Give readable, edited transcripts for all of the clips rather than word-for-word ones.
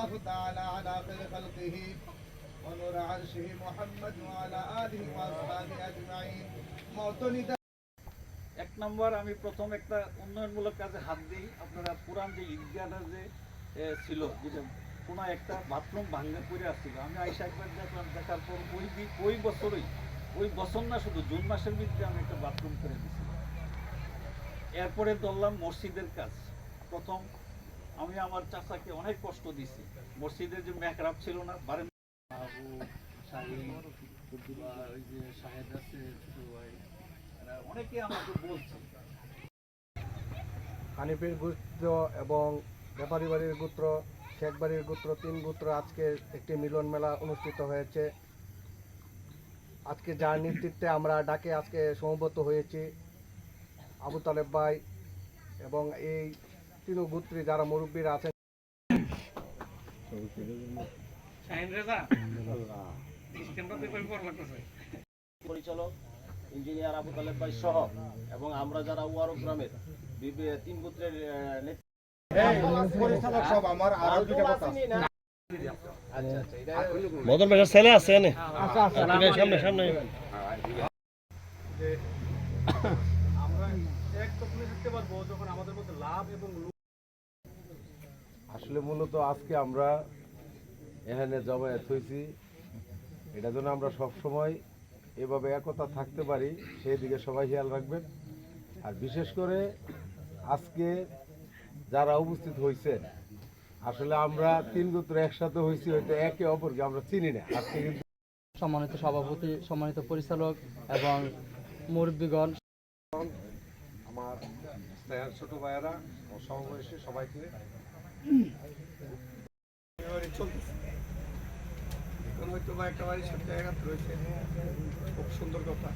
সাল্লাল্লাহু তাআলা আলা খায়রি খালকিহি ওয়া নূর আরশিহি মুহাম্মদ ওয়া আলা আলিহি ওয়া আসহাবিহি আজমাইন। মওতনিদা এক নম্বর, আমি প্রথম একটা উন্নয়নমূলক কাজে হাত দিই। আপনারা পুরান যে ঈদগাহটা যে ছিল, যেটা কোনো একটা বাথরুম ভাঙ্গা পড়ে আসছিল, আমি আইসা একবার দেখলাম, দেখার পর ওই বছরই, ওই বছর না শুধু জুন মাসের ভিতরে আমি একটা বাথরুম করে দিয়েছি। এরপরে ধরলাম মসজিদের কাজ। প্রথম আমি আমার চাচাকে অনেক কষ্ট দিছি। মসজিদের যে মেহরাব ছিল না, বারান্দা, আবু শাহিদ বা ওই যে শাহেদ আছে ছোট ভাই, এরা অনেকে আমাকে বলছে। হানিফের গোত্র এবং ব্যাপারী বাড়ির গোত্র, শেখ বাড়ির গোত্র, 3 গোত্র আজকে একটি মিলন মেলা অনুষ্ঠিত হয়েছে। আজকে যার নেতৃত্বে আমরা ডাকে আজকে সমবেত হয়েছি, আবু তালেব ভাই এবং এই 3 গোত্রী যারা মুরব্বীরা আছেন, পরিচালক ইঞ্জিনিয়ার আবু তালেব ভাই সহ এবং আমরা যারা ওয়ারক গ্রামের 3 গোত্রের পরিচালক সব আমার আর দুইটা কথা মদন ভাইয়ের ছেলে আছে এনে সামনে সামনে। যে আমরা এক তখনই থাকতে পারবো যখন আমাদের মধ্যে লাভ এবং আসলে মূলত আজকে আমরা এখানে জমায়েত হয়েছি, এটা যেন আমরা সব সময় এভাবে একতা থাকতে পারি, সেই দিকে সবাই খেয়াল রাখবেন। আর বিশেষ করে আজকে যারা উপস্থিত হয়েছে, আসলে আমরা 3 গোত্র একসাথে হয়েছি, হয়তো একে অপরকে আমরা চিনি না। আজকে কিন্তু সম্মানিত সভাপতি, সম্মানিত পরিচালক এবং মুরব্বীগণ, আমার স্নেহের ছোট ভাইয়েরা ও সমবয়সী সবাইকে চলতেছে। এখন হয়তো বা একটা বাড়ির সাথে জায়গা রয়েছে, খুব সুন্দর কথা।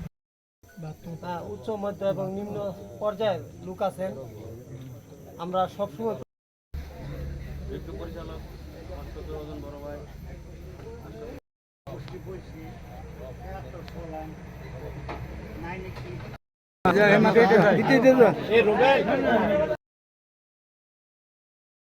উচ্চ মধ্য এবং নিম্ন পর্যায়ের লোক আছেন। আমরা সবসময় একটু পরিচালক বড় ভাই দিতে